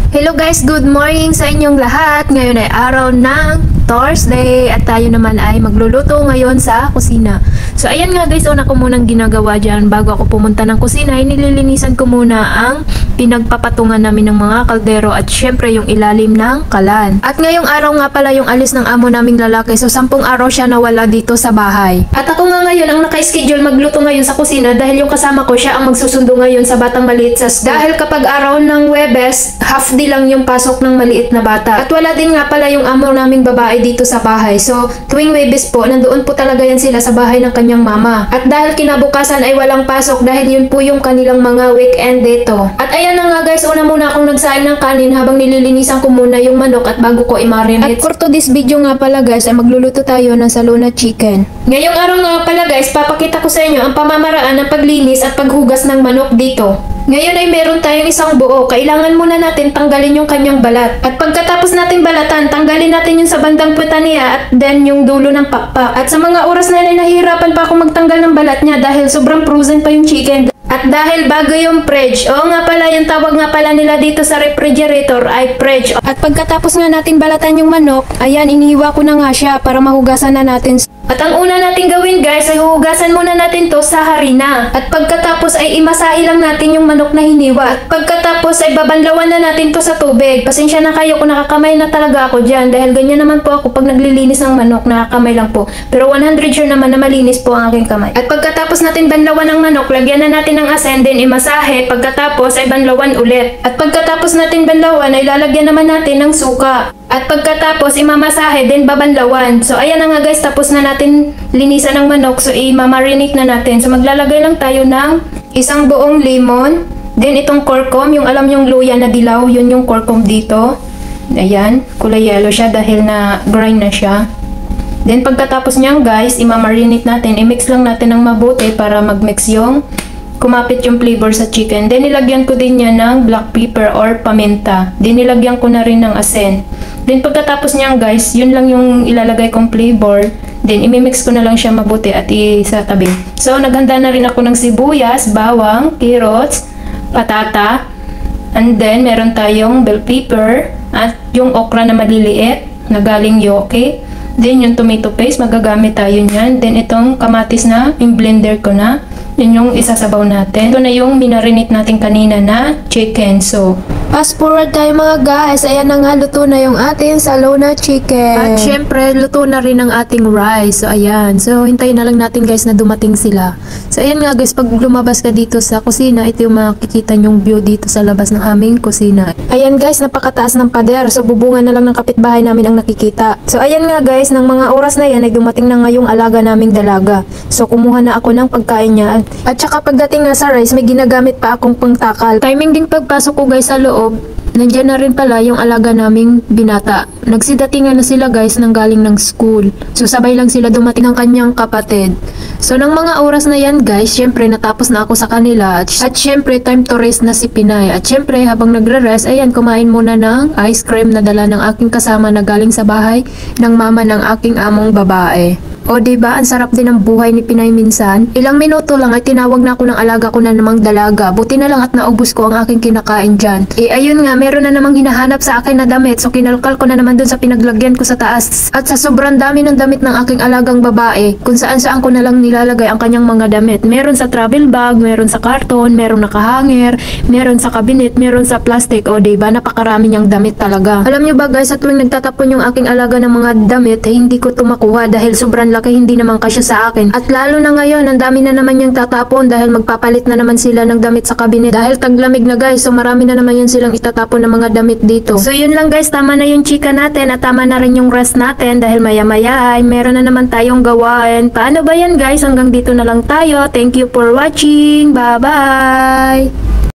Hello guys, good morning sa inyong lahat. Ngayon ay araw ng Thursday at tayo naman ay magluluto ngayon sa kusina. So ayan nga guys, una ko munang ginagawa dyan bago ako pumunta ng kusina ay nililinisan ko muna ang pinagpapatungan namin ng mga kaldero at syempre yung ilalim ng kalan. At ngayong araw nga pala yung alis ng amo naming lalaki, so 10 araw siya nawala dito sa bahay. At ako nga ngayon ang naka-schedule magluto ngayon sa kusina dahil yung kasama ko siya ang magsusundo ngayon sa batang maliit sa school. Dahil kapag araw ng Webes, half day lang yung pasok ng maliit na bata. At wala din nga pala yung amo naming babae dito sa bahay. So tuwing Webes po, nandoon po talaga yan sila sa bahay ng kanyang mama. At dahil kinabukasan ay walang pasok dahil yun po yung kanilang mga weekend dito. At ayan na nga guys, una muna akong nagsaing ng kanin habang nililinisan ko muna yung manok at bago ko i-marinate. At for today's video nga pala guys, ay magluluto tayo ng salona chicken. Ngayong araw nga pala guys, papakita ko sa inyo ang pamamaraan ng paglinis at paghugas ng manok dito. Ngayon ay meron tayong isang buo. Kailangan muna natin tanggalin yung kanyang balat. At pagkatapos natin balatan, tanggalin natin yung sa bandang puta niya at then yung dulo ng pakpak. At sa mga oras na yun ay nahihirapan pa ako magtanggal ng balat niya dahil sobrang frozen pa yung chicken. At dahil bago yung fridge, oo nga pala, yung tawag nga pala nila dito sa refrigerator ay fridge. At pagkatapos nga natin balatan yung manok, ayan, inihiwa ko na nga siya para mahugasan na natin. At ang una natin gawin guys ay huhugasan muna natin to sa harina. At pagkatapos ay imasahi lang natin yung manok na hiniwa. At pagkatapos ay babanlawan na natin to sa tubig. Pasensya na kayo kung nakakamay na talaga ako dyan dahil ganyan naman po ako pag naglilinis ng manok, nakakamay lang po. Pero 100 sure naman na malinis po ang aking kamay. At pagkatapos natin banlawan ng manok, lagyan na natin ng asin, din imasahe. Pagkatapos ay banlawan ulit. At pagkatapos natin banlawan ay lalagyan naman natin ng suka. At pagkatapos imamasahe din babanlawan. So ayan na nga guys, tapos na natin linisan ng manok. So i-marinate na natin. So maglalagay lang tayo ng isang buong lemon. Then itong korkom, yung alam yung luya na dilaw, yun yung korkom dito. Ayan, kulay yellow siya dahil na grind na siya. Then pagkatapos niyan guys, i-marinate natin. I-mix lang natin ng mabuti para mag-mix yung kumapit yung flavor sa chicken. Then nilagyan ko din niya ng black pepper or paminta. Then nilagyan ko na rin ng asin. Then pagkatapos niyan guys, yun lang yung ilalagay kong flavor. Then imimix ko na lang siya mabuti at isatabi. So naghanda na rin ako ng sibuyas, bawang, carrots, patata. And then meron tayong bell pepper at yung okra na maliliit na galing yoke. Then yung tomato paste, magagamit tayo niyan. Then itong kamatis na in-blender ko na. Yun yung isasabaw natin. Ito na yung minarinate natin kanina na chicken. So, fast forward tayo mga guys. Ayan na nga, luto na yung ating salona chicken. At syempre, luto na rin ang ating rice. So, ayan. So, hintayin na lang natin guys na dumating sila. So, ayan nga guys, pag lumabas ka dito sa kusina, ito yung makikita nyong view dito sa labas ng aming kusina. Ayan guys, napakataas ng pader. So, bubungan na lang ng kapitbahay namin ang nakikita. So, ayan nga guys, ng mga oras na yan, ay dumating na nga yung alaga naming dalaga. So, kumuha na ako ng pagkain niya. At saka pagdating nga sa rice, may ginagamit pa akong pangtakal. Timing din pagpasok ko guys sa loob, nandiyan na rin pala yung alaga naming binata. Nagsidatingan na sila guys nang galing ng school. So sabay lang sila dumating ng kanyang kapatid. So nang mga oras na yan guys, syempre natapos na ako sa kanila. At syempre time to rest na si Pinay. At syempre habang nagre-rest, ayan, kumain muna ng ice cream na dala ng aking kasama na galing sa bahay ng mama ng aking among babae. O diba, ang sarap din ng buhay ni Pinay minsan. Ilang minuto lang ay tinawag na ako ng alaga ko na namang dalaga. Buti na lang at naubos ko ang aking kinakain dyan. Eh ayun nga, meron na namang hinahanap sa akin na damit. So kinalkal ko na naman dun sa pinaglagyan ko sa taas. At sa sobrang dami ng damit ng aking alagang babae, kung saan saan ko na lang nilalagay ang kanyang mga damit. Meron sa travel bag, meron sa karton, meron nakahanger, meron sa cabinet, meron sa plastic. O diba, napakarami niyang damit talaga. Alam nyo ba guys, sa tuwing nagtatapon yung aking alaga ng mga damit, eh, hindi ko tumakuha dahil sobrang laki, hindi naman kasya sa akin. At lalo na ngayon, ang dami na naman yung tatapon dahil magpapalit na naman sila ng damit sa cabinet. Dahil taglamig na guys, so marami na naman yun silang itatapon ng mga damit dito. So yun lang guys, tama na yung chika natin at tama na rin yung rest natin dahil maya maya ay meron na naman tayong gawain. Paano ba yan guys? Hanggang dito na lang tayo. Thank you for watching. Bye bye!